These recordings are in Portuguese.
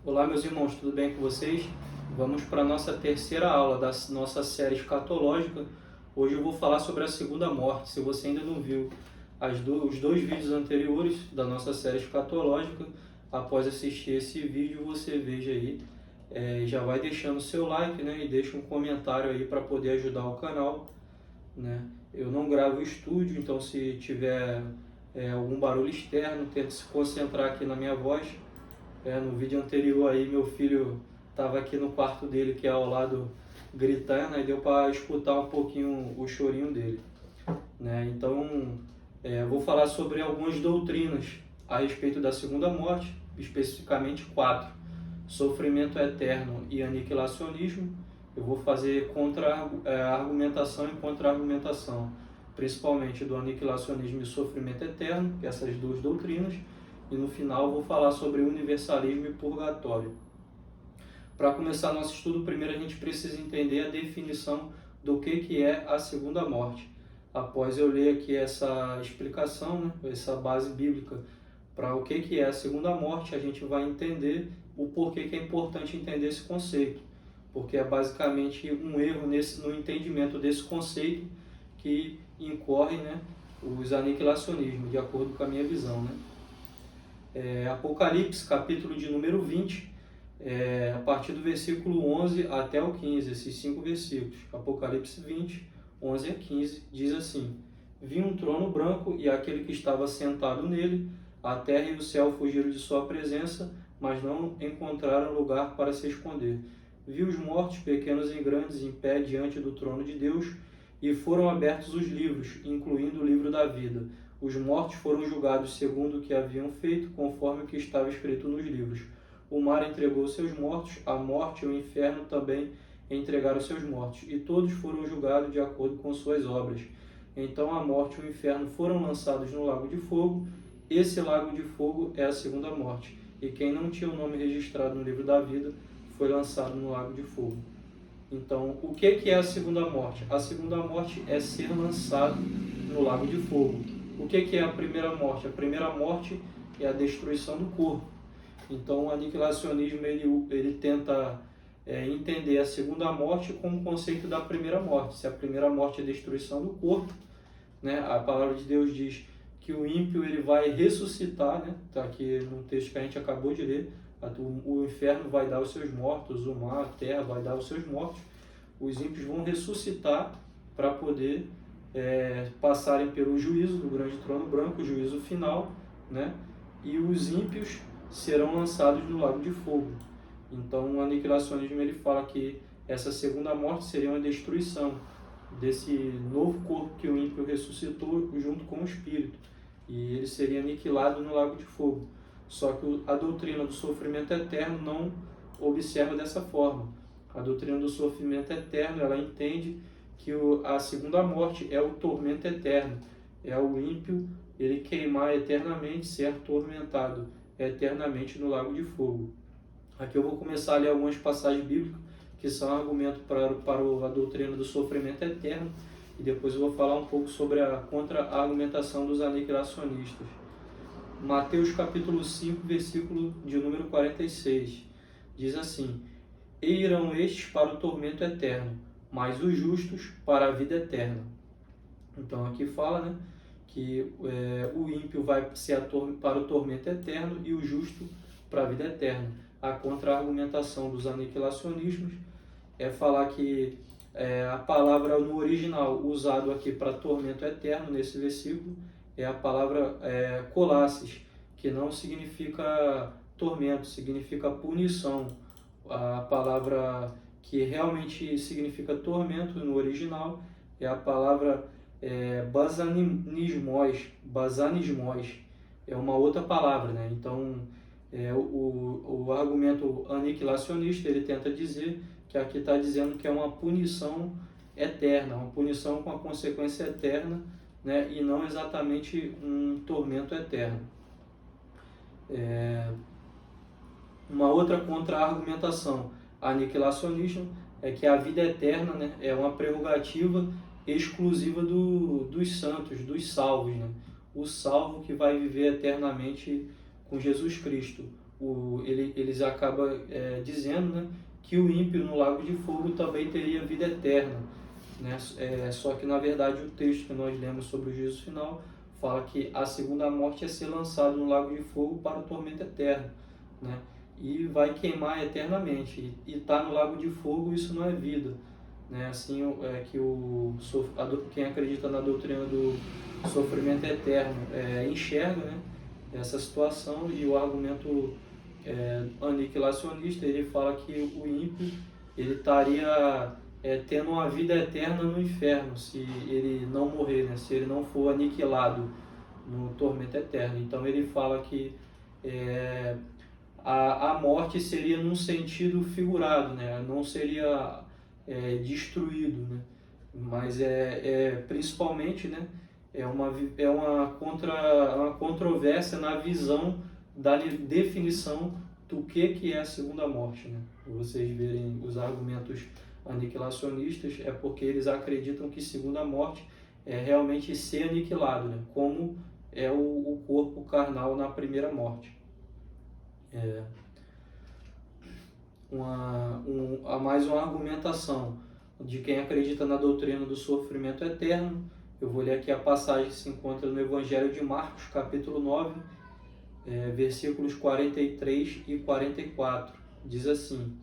Olá, meus irmãos, tudo bem com vocês? Vamos para a nossa terceira aula da nossa série escatológica. Hoje eu vou falar sobre a segunda morte. Se você ainda não viu os dois vídeos anteriores da nossa série escatológica, após assistir esse vídeo, você veja aí. Já vai deixando o seu like, né, e deixa um comentário aí para poder ajudar o canal, né? Eu não gravo estúdio, então se tiver algum barulho externo, tente se concentrar aqui na minha voz. No vídeo anterior aí meu filho estava aqui no quarto dele, que é ao lado, gritando, aí deu para escutar um pouquinho o chorinho dele, né? Então, vou falar sobre algumas doutrinas a respeito da segunda morte, especificamente 4: sofrimento eterno e aniquilacionismo. Eu vou fazer argumentação e contra-argumentação, principalmente do aniquilacionismo e sofrimento eterno, essas duas doutrinas. E no final vou falar sobre universalismo e purgatório. Para começar nosso estudo, primeiro a gente precisa entender a definição do que é a segunda morte. Após eu ler aqui essa explicação, né, essa base bíblica para o que é a segunda morte, a gente vai entender o porquê que é importante entender esse conceito. Porque é basicamente um erro no entendimento desse conceito que incorre, né, os aniquilacionismos, de acordo com a minha visão, né? Apocalipse, capítulo de número 20, a partir do versículo 11 até o 15, esses 5 versículos. Apocalipse 20, 11 a 15, diz assim: Vi um trono branco e aquele que estava sentado nele. A terra e o céu fugiram de sua presença, mas não encontraram lugar para se esconder. Vi os mortos, pequenos e grandes, em pé diante do trono de Deus, e foram abertos os livros, incluindo o livro da vida. Os mortos foram julgados segundo o que haviam feito, conforme o que estava escrito nos livros. O mar entregou seus mortos, a morte e o inferno também entregaram seus mortos, e todos foram julgados de acordo com suas obras. Então a morte e o inferno foram lançados no lago de fogo. Esse lago de fogo é a segunda morte, e quem não tinha o nome registrado no livro da vida foi lançado no lago de fogo. Então, o que é a segunda morte? A segunda morte é ser lançado no lago de fogo. O que é a primeira morte? A primeira morte é a destruição do corpo. Então, o aniquilacionismo ele tenta entender a segunda morte como o conceito da primeira morte. Se a primeira morte é a destruição do corpo, né? A palavra de Deus diz que o ímpio ele vai ressuscitar, né? Está aqui no texto que a gente acabou de ler. O inferno vai dar os seus mortos, o mar, a terra vai dar os seus mortos. Os ímpios vão ressuscitar para poder passarem pelo juízo do grande trono branco, o juízo final, né? E os ímpios serão lançados no lago de fogo. Então o aniquilacionismo ele fala que essa segunda morte seria uma destruição desse novo corpo que o ímpio ressuscitou junto com o espírito, e ele seria aniquilado no lago de fogo. Só que a doutrina do sofrimento eterno não observa dessa forma. A doutrina do sofrimento eterno, ela entende que a segunda morte é o tormento eterno, é o ímpio ele queimar eternamente, ser atormentado eternamente no lago de fogo. Aqui eu vou começar a ler algumas passagens bíblicas que são argumentos para a doutrina do sofrimento eterno, e depois eu vou falar um pouco sobre a contra-argumentação dos aniquilacionistas. Mateus capítulo 5, versículo de número 46, diz assim: E irão estes para o tormento eterno, mas os justos para a vida eterna. Então aqui fala, né, que o ímpio vai ser para o tormento eterno e o justo para a vida eterna. A contra-argumentação dos aniquilacionismos é falar que a palavra no original usado aqui para tormento eterno nesse versículo é a palavra colasses, que não significa tormento, significa punição. A palavra que realmente significa tormento no original é a palavra basanismos, é uma outra palavra, né? Então, o argumento aniquilacionista ele tenta dizer que aqui está dizendo que é uma punição eterna, uma punição com a consequência eterna, né? E não exatamente um tormento eterno. Uma outra contra-argumentação aniquilacionista é que a vida eterna, né, é uma prerrogativa exclusiva dos santos, dos salvos, né? O salvo que vai viver eternamente com Jesus Cristo. eles acabam dizendo, né, que o ímpio no lago de fogo também teria vida eterna, né? Só que na verdade o texto que nós lemos sobre o juízo final fala que a segunda morte é ser lançado no lago de fogo para o tormento eterno, né? E vai queimar eternamente. E estar no lago de fogo, isso não é vida, né? Assim que quem acredita na doutrina do sofrimento eterno enxerga, né, essa situação. E o argumento aniquilacionista, ele fala que o ímpio ele estaria tendo uma vida eterna no inferno se ele não morrer, né? Se ele não for aniquilado no tormento eterno. Então ele fala que a morte seria num sentido figurado, né? Não seria destruído, né? Mas principalmente, né, uma controvérsia na visão da definição do que é a segunda morte, né? Vocês verem os argumentos aniquilacionistas, é porque eles acreditam que segunda morte é realmente ser aniquilado, né? Como é o corpo carnal na primeira morte. Mais uma argumentação de quem acredita na doutrina do sofrimento eterno. Eu vou ler aqui a passagem que se encontra no Evangelho de Marcos, capítulo 9, versículos 43 e 44. Diz assim: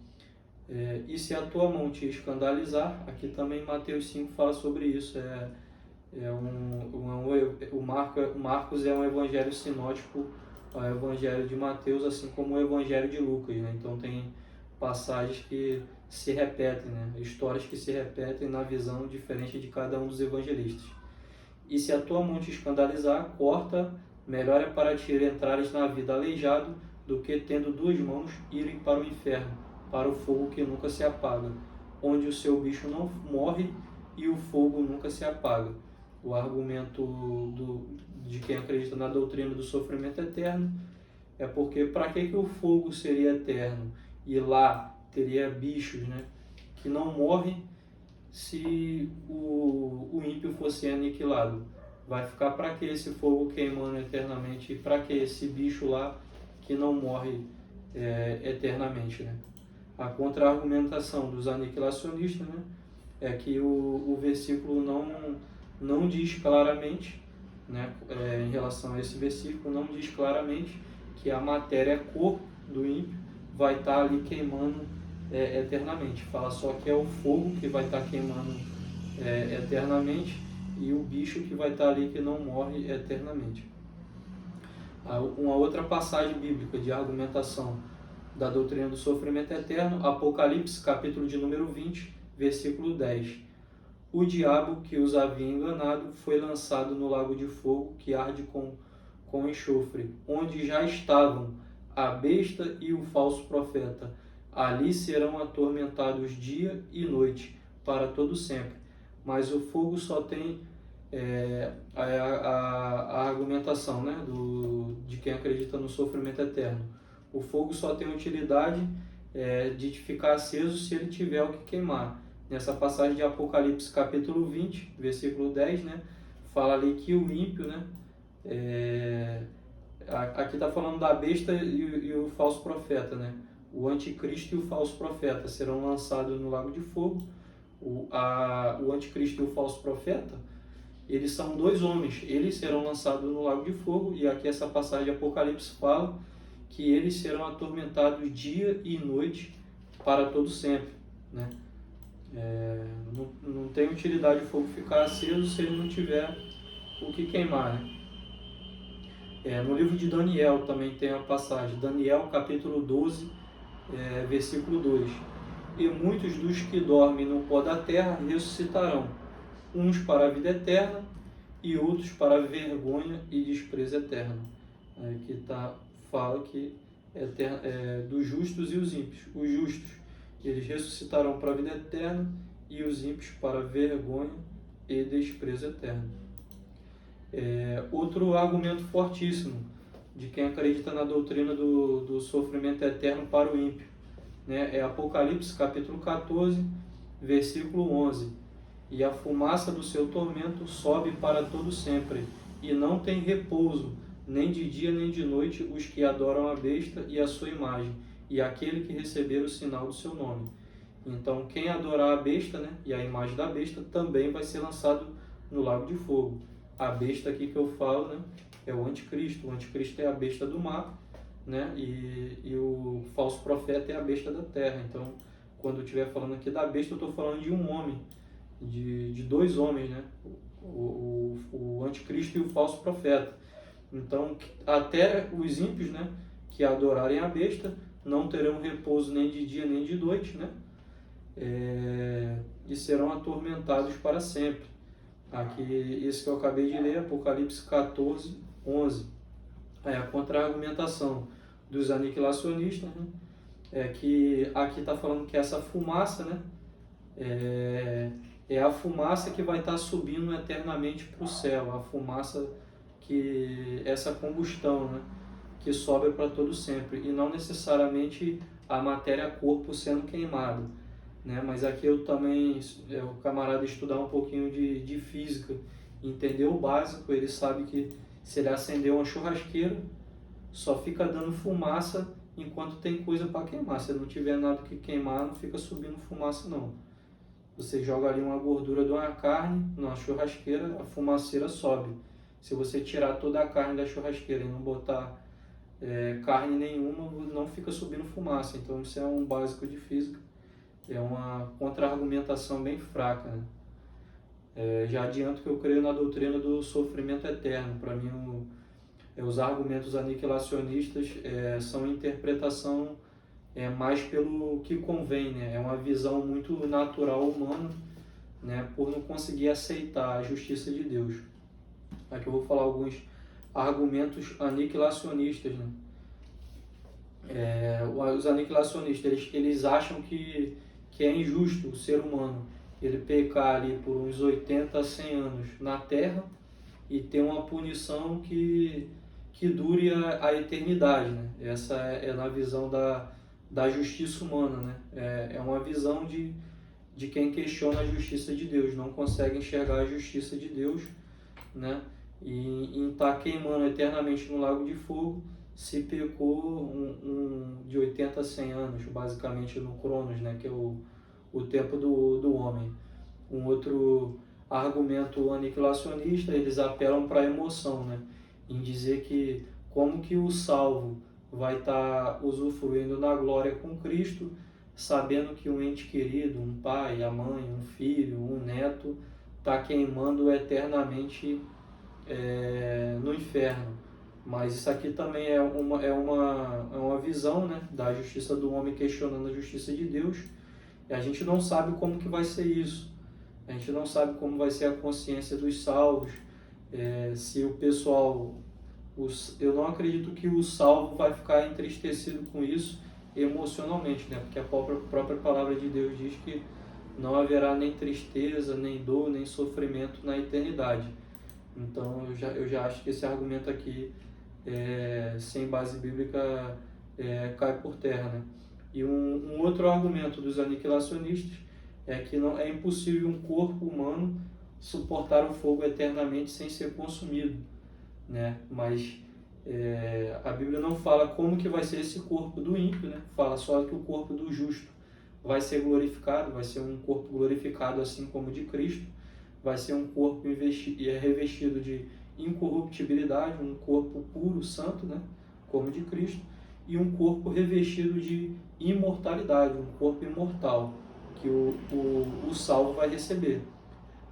e se a tua mão te escandalizar, aqui também Mateus 5 fala sobre isso. O Marcos é um evangelho sinótico ao evangelho de Mateus, assim como o evangelho de Lucas, né? Então tem passagens que se repetem, né? Histórias que se repetem na visão diferente de cada um dos evangelistas. E se a tua mão te escandalizar, corta, melhor é para ti entrares na vida aleijado do que tendo duas mãos irem para o inferno, para o fogo que nunca se apaga, onde o seu bicho não morre e o fogo nunca se apaga. O argumento de quem acredita na doutrina do sofrimento eterno é porque para que o fogo seria eterno e lá teria bichos, né, que não morrem se o ímpio fosse aniquilado? Vai ficar para que esse fogo queimando eternamente e para que esse bicho lá que não morre eternamente, né? A contra-argumentação dos aniquilacionistas, né, é que o versículo não diz claramente, né, em relação a esse versículo, não diz claramente que a matéria corpo do ímpio vai estar ali queimando eternamente. Fala só que é o fogo que vai estar queimando eternamente e o bicho que vai estar ali que não morre eternamente. Uma outra passagem bíblica de argumentação da doutrina do sofrimento eterno, Apocalipse, capítulo de número 20, versículo 10. O diabo que os havia enganado foi lançado no lago de fogo que arde com enxofre, onde já estavam a besta e o falso profeta. Ali serão atormentados dia e noite, para todo sempre. Mas o fogo só tem a argumentação, né, de quem acredita no sofrimento eterno. O fogo só tem utilidade de ficar aceso se ele tiver o que queimar. Nessa passagem de Apocalipse capítulo 20, versículo 10, né, fala ali que o ímpio, né, aqui está falando da besta e o falso profeta, né? O anticristo e o falso profeta serão lançados no lago de fogo. O anticristo e o falso profeta, eles são dois homens, eles serão lançados no lago de fogo, e aqui essa passagem de Apocalipse fala que eles serão atormentados dia e noite para todo sempre, né? Não tem utilidade o fogo ficar aceso se ele não tiver o que queimar, né? No livro de Daniel também tem a passagem, Daniel capítulo 12, versículo 2. E muitos dos que dormem no pó da terra ressuscitarão, uns para a vida eterna e outros para a vergonha e desprezo eterno. Aqui fala que dos justos e os ímpios. Os justos, eles ressuscitarão para a vida eterna e os ímpios para a vergonha e desprezo eterno. Outro argumento fortíssimo de quem acredita na doutrina do sofrimento eterno para o ímpio, né, é Apocalipse capítulo 14, versículo 11. E a fumaça do seu tormento sobe para todo sempre, e não tem repouso nem de dia nem de noite, os que adoram a besta e a sua imagem, e aquele que receber o sinal do seu nome. Então, quem adorar a besta, né, e a imagem da besta, também vai ser lançado no lago de fogo. A besta aqui que eu falo, né, é o anticristo. O anticristo é a besta do mar, né, e o falso profeta é a besta da terra. Então, quando eu estiver falando aqui da besta, eu estou falando de um homem, de dois homens, né, o anticristo e o falso profeta. Então, até os ímpios, né, que adorarem a besta, não terão repouso nem de dia nem de noite, né, e serão atormentados para sempre. Aqui, esse que eu acabei de ler, Apocalipse 14, 11. A contra-argumentação dos aniquilacionistas, né, é que aqui está falando que essa fumaça, né, é a fumaça que vai estar subindo eternamente para o céu, a fumaça essa combustão, né, que sobe para todo sempre, e não necessariamente a matéria-corpo sendo queimada, né? Mas aqui eu também, o camarada estudar um pouquinho de física, entender o básico, ele sabe que se ele acender uma churrasqueira, só fica dando fumaça enquanto tem coisa para queimar. Se não tiver nada que queimar, não fica subindo fumaça não. Você joga ali uma gordura de uma carne numa churrasqueira, a fumaceira sobe. Se você tirar toda a carne da churrasqueira e não botar carne nenhuma, não fica subindo fumaça. Então isso é um básico de física. É uma contra-argumentação bem fraca, né? Já adianto que eu creio na doutrina do sofrimento eterno. Para mim, os argumentos aniquilacionistas são interpretação mais pelo que convém, né? É uma visão muito natural humana, né? Por não conseguir aceitar a justiça de Deus. Aqui eu vou falar alguns argumentos aniquilacionistas, né? Os aniquilacionistas, eles acham que é injusto o ser humano ele pecar ali por uns 80 a 100 anos na Terra e ter uma punição que dure a eternidade, né? Essa é na visão da justiça humana, né? É uma visão de quem questiona a justiça de Deus, não consegue enxergar a justiça de Deus, né? E em estar queimando eternamente no lago de fogo, se pecou de 80 a 100 anos, basicamente no Cronos, né? Que é o tempo do homem. Um outro argumento aniquilacionista, eles apelam para a emoção, né? Em dizer que como que o salvo vai estar usufruindo da glória com Cristo, sabendo que um ente querido, um pai, a mãe, um filho, um neto, está queimando eternamente no inferno. Mas isso aqui também é uma visão, né, da justiça do homem questionando a justiça de Deus. E a gente não sabe como que vai ser isso. A gente não sabe como vai ser a consciência dos salvos. Se o pessoal... eu não acredito que o salvo vai ficar entristecido com isso emocionalmente, né? Porque a própria palavra de Deus diz que não haverá nem tristeza, nem dor, nem sofrimento na eternidade. Então eu já acho que esse argumento aqui, sem base bíblica, cai por terra, né? E um outro argumento dos aniquilacionistas é que não é impossível um corpo humano suportar o fogo eternamente sem ser consumido, né? Mas a Bíblia não fala como que vai ser esse corpo do ímpio, né? Fala só que o corpo do justo vai ser glorificado, vai ser um corpo glorificado assim como o de Cristo, vai ser um corpo revestido de incorruptibilidade, um corpo puro, santo, né? Como o de Cristo, e um corpo revestido de imortalidade, um corpo imortal, que o salvo vai receber.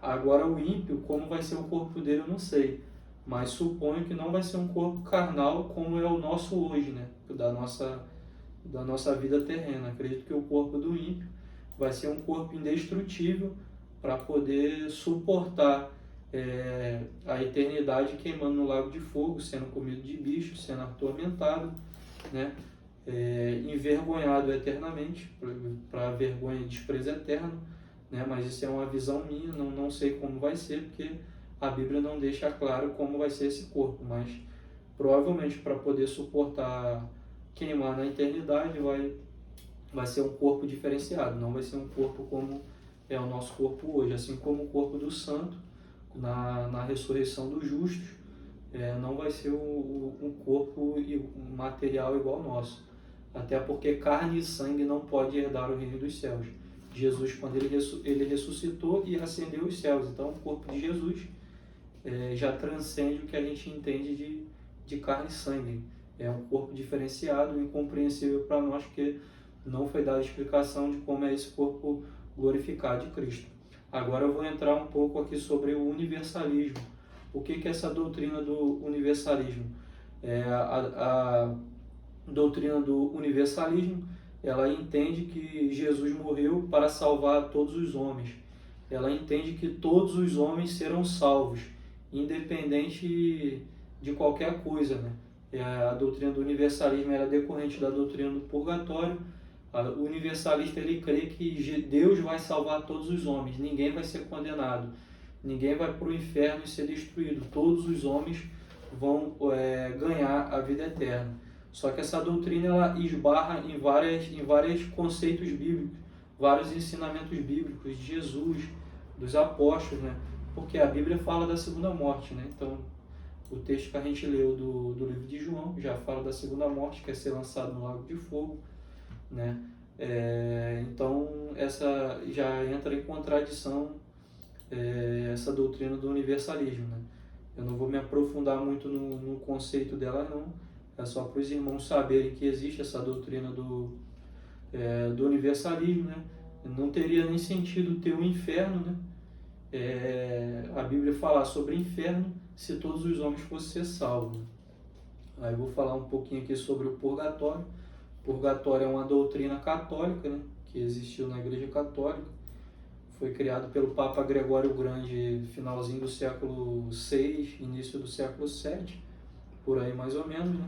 Agora o ímpio, como vai ser o corpo dele, eu não sei, mas suponho que não vai ser um corpo carnal como é o nosso hoje, né? Da nossa vida terrena. Acredito que o corpo do ímpio vai ser um corpo indestrutível para poder suportar a eternidade queimando no lago de fogo, sendo comido de bichos, sendo atormentado, né? Envergonhado eternamente, para vergonha e desprezo eterno, né? Mas isso é uma visão minha, não sei como vai ser, porque a Bíblia não deixa claro como vai ser esse corpo, mas provavelmente para poder suportar queimar na eternidade vai ser um corpo diferenciado, não vai ser um corpo como é o nosso corpo hoje, assim como o corpo do santo na ressurreição dos justos, não vai ser um corpo material igual ao nosso. Até porque carne e sangue não pode herdar o reino dos céus. Jesus, quando ele ressuscitou e ascendeu aos céus, então o corpo de Jesus já transcende o que a gente entende de carne e sangue. É um corpo diferenciado, incompreensível para nós, porque não foi dada explicação de como é esse corpo glorificado de Cristo. Agora eu vou entrar um pouco aqui sobre o universalismo. O que é essa doutrina do universalismo? A doutrina do universalismo, ela entende que Jesus morreu para salvar todos os homens. Ela entende que todos os homens serão salvos, independente de qualquer coisa, né? A doutrina do universalismo era decorrente da doutrina do purgatório. O universalista, ele crê que Deus vai salvar todos os homens, ninguém vai ser condenado, ninguém vai para o inferno e ser destruído, todos os homens vão ganhar a vida eterna. Só que essa doutrina ela esbarra em vários conceitos bíblicos, vários ensinamentos bíblicos de Jesus, dos apóstolos, né? Porque a Bíblia fala da segunda morte, né? Então, o texto que a gente leu do livro de João já fala da segunda morte, que é ser lançado no lago de fogo, né? Então, essa já entra em contradição, essa doutrina do universalismo, né? Eu não vou me aprofundar muito no conceito dela, não. É só para os irmãos saberem que existe essa doutrina do universalismo, né? Não teria nem sentido ter um inferno, né? A Bíblia falar sobre inferno se todos os homens fossem ser salvos. Aí eu vou falar um pouquinho aqui sobre o purgatório. O purgatório é uma doutrina católica, né? Que existiu na Igreja Católica. Foi criado pelo Papa Gregório o Grande, finalzinho do século VI, início do século VII, por aí mais ou menos, né?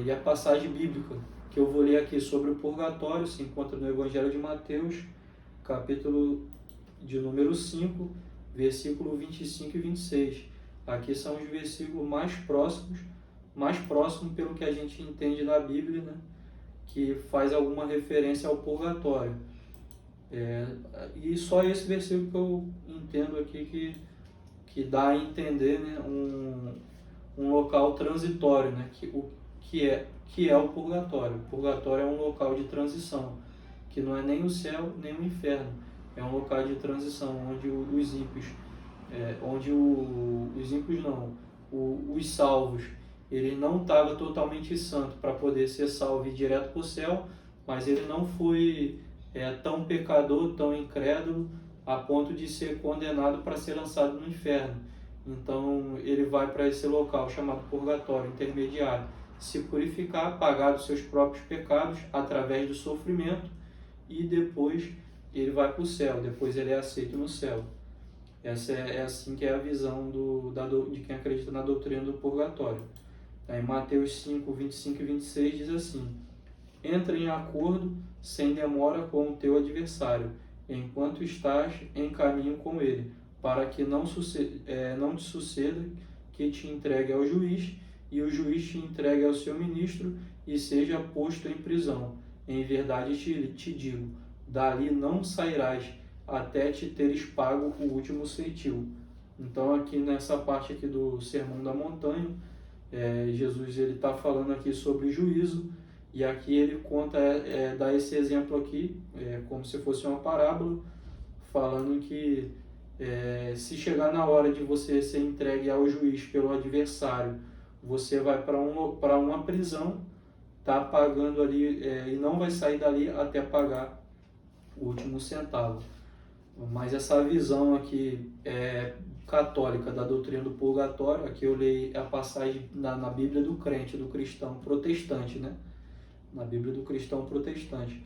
E a passagem bíblica que eu vou ler aqui sobre o purgatório se encontra no Evangelho de Mateus, capítulo de número 5, versículo 25 e 26. Aqui são os versículos mais próximos pelo que a gente entende da Bíblia, né? Que faz alguma referência ao purgatório. E só esse versículo que eu entendo aqui que dá a entender, né, um local transitório, né, que é o purgatório. O purgatório é um local de transição, que não é nem o céu nem o inferno, é um local de transição onde os ímpios, os salvos, ele não estava totalmente santo para poder ser salvo e ir direto para o céu, mas ele não foi tão pecador, tão incrédulo, a ponto de ser condenado para ser lançado no inferno. Então ele vai para esse local chamado purgatório intermediário, se purificar, pagar dos seus próprios pecados através do sofrimento, e depois ele vai para o céu, depois ele é aceito no céu. Essa é assim que é a visão de quem acredita na doutrina do purgatório. Em Mateus 5, 25 e 26 diz assim: entra em acordo sem demora com o teu adversário, enquanto estás em caminho com ele, para que não te suceda que te entregue ao juiz, e o juiz te entregue ao seu ministro, e seja posto em prisão. Em verdade te digo, dali não sairás, até te teres pago o último ceitil. Então aqui nessa parte aqui do Sermão da Montanha, Jesus está falando aqui sobre o juízo, e aqui ele dá esse exemplo aqui, como se fosse uma parábola, falando que se chegar na hora de você ser entregue ao juiz pelo adversário, você vai para uma prisão, tá pagando ali, e não vai sair dali até pagar o último centavo. Mas essa visão aqui católica da doutrina do purgatório, aqui eu leio a passagem na Bíblia do crente, do cristão protestante, né? Na Bíblia do cristão protestante.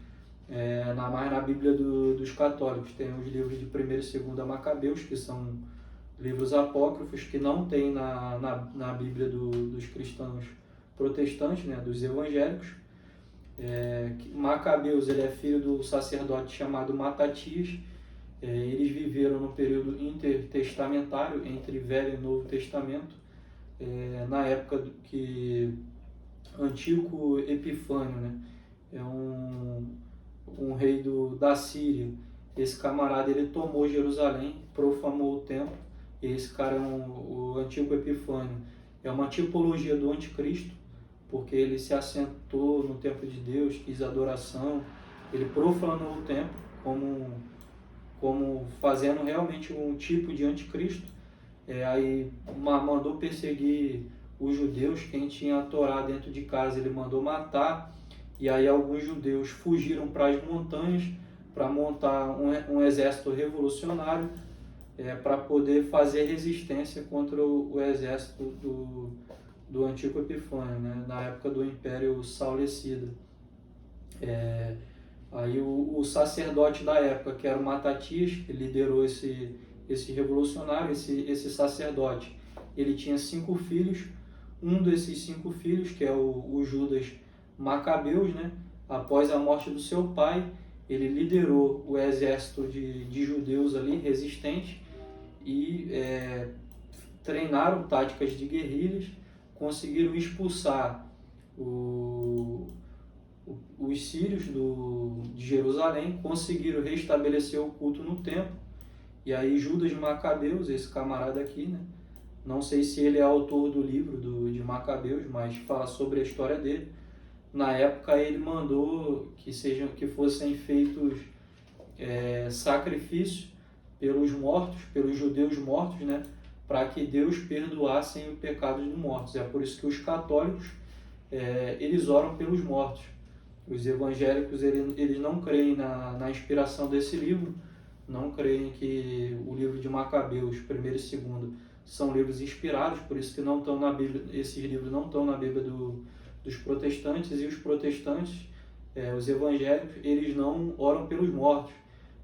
Mais na Bíblia dos católicos tem os livros de 1º e 2º Macabeus, que são livros apócrifos que não tem na Bíblia dos cristãos protestantes, né, dos evangélicos. Macabeus, ele é filho do sacerdote chamado Matatias. Eles viveram no período intertestamentário, entre Velho e Novo Testamento, na época que Antíoco Epifânio, né, é um rei da Síria. Esse camarada, ele tomou Jerusalém, profanou o templo. Esse cara o Antíoco Epifânio, é uma tipologia do anticristo, porque ele se assentou no templo de Deus, quis adoração, ele profanou o templo como fazendo realmente um tipo de anticristo. Aí mandou perseguir os judeus, quem tinha a Torá dentro de casa ele mandou matar, e aí alguns judeus fugiram para as montanhas para montar um exército revolucionário, para poder fazer resistência contra o exército do Antíoco Epifânio, né, na época do Império Saulecida. Aí o sacerdote da época, que era o Matatias, que liderou esse revolucionário, esse sacerdote, ele tinha 5 filhos. Um desses 5 filhos, que é o Judas Macabeus, né, após a morte do seu pai, ele liderou o exército de judeus ali, resistente, e treinaram táticas de guerrilhas, conseguiram expulsar os sírios de Jerusalém, conseguiram restabelecer o culto no templo. E aí Judas Macabeus, esse camarada aqui, né, não sei se ele é autor do livro de Macabeus, mas fala sobre a história dele. Na época ele mandou que fossem feitos sacrifícios pelos judeus mortos, né, para que Deus perdoasse o pecado dos mortos. É por isso que os católicos eles oram pelos mortos. Os evangélicos eles não creem na inspiração desse livro, não creem que o livro de Macabeus, 1º e 2º, são livros inspirados, por isso que não estão na Bíblia, esses livros não estão na Bíblia dos protestantes, e os protestantes, os evangélicos, eles não oram pelos mortos.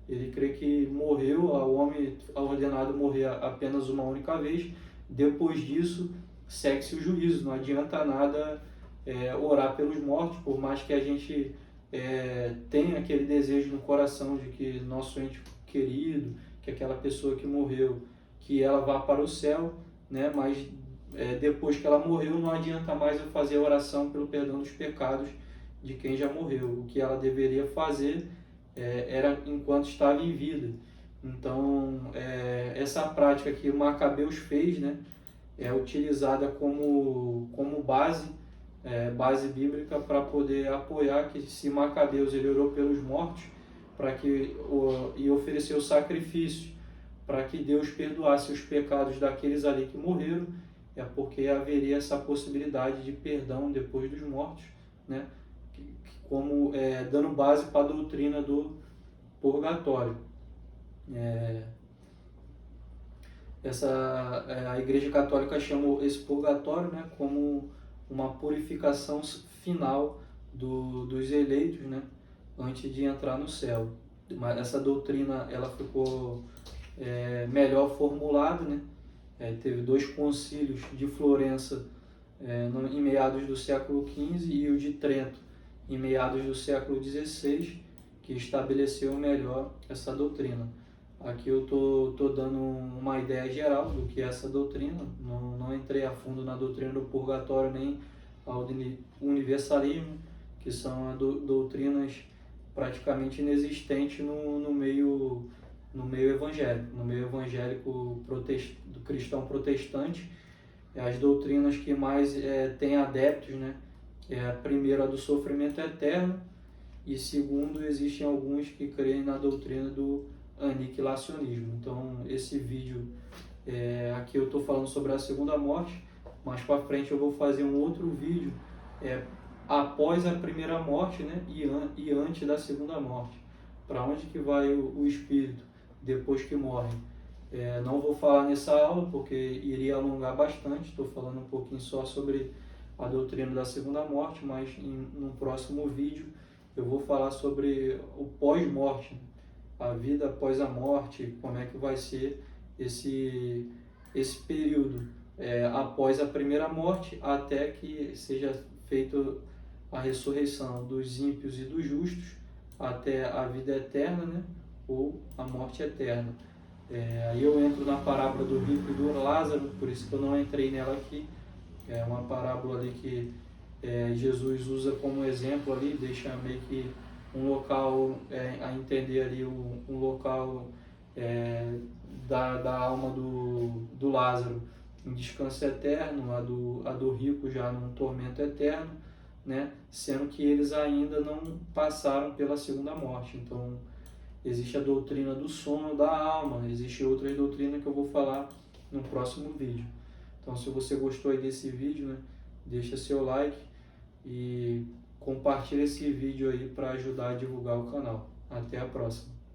Ele crê que morreu, o homem é ordenado morrer apenas uma única vez, depois disso segue-se o juízo, não adianta nada orar pelos mortos, por mais que a gente tenha aquele desejo no coração de que nosso ente querido, que aquela pessoa que morreu, que ela vá para o céu, né? Mas depois que ela morreu, não adianta mais eu fazer a oração pelo perdão dos pecados de quem já morreu. O que ela deveria fazer era enquanto estava em vida. Então, essa prática que o Macabeus fez, né, é utilizada como base bíblica para poder apoiar que se Macabeus ele orou pelos mortos e ofereceu sacrifício para que Deus perdoasse os pecados daqueles ali que morreram, porque haveria essa possibilidade de perdão depois dos mortos, né? Como dando base para a doutrina do purgatório. A Igreja Católica chama esse purgatório, né, como uma purificação final dos eleitos, né, antes de entrar no céu. Mas essa doutrina ela ficou melhor formulada, né? Teve 2 concílios de Florença em meados do século XV e o de Trento em meados do século XVI, que estabeleceu melhor essa doutrina. Aqui eu tô dando uma ideia geral do que é essa doutrina, não entrei a fundo na doutrina do purgatório nem ao universalismo, que são doutrinas praticamente inexistentes no meio evangélico. No meio evangélico do cristão protestante, as doutrinas que mais têm adeptos, né, a primeira, a do sofrimento eterno, e segundo, existem alguns que creem na doutrina do aniquilacionismo. Então, esse vídeo, aqui eu estou falando sobre a segunda morte, mais para frente eu vou fazer um outro vídeo após a primeira morte, né, e antes da segunda morte. Para onde que vai o espírito depois que morre? Não vou falar nessa aula porque iria alongar bastante, estou falando um pouquinho só sobre a doutrina da segunda morte, mas no próximo vídeo eu vou falar sobre o pós-morte, a vida após a morte, como é que vai ser esse período após a primeira morte, até que seja feita a ressurreição dos ímpios e dos justos, até a vida eterna, né, ou a morte eterna. Aí eu entro na parábola do rico e do Lázaro, por isso que eu não entrei nela aqui. É uma parábola ali que Jesus usa como exemplo ali, deixa meio que um local, a entender ali um local da alma do Lázaro, em descanso eterno, a do rico já num tormento eterno, né? Sendo que eles ainda não passaram pela segunda morte. Então, existe a doutrina do sono da alma, existe outra doutrina que eu vou falar no próximo vídeo. Então, se você gostou aí desse vídeo, né, deixa seu like e compartilha esse vídeo aí para ajudar a divulgar o canal. Até a próxima.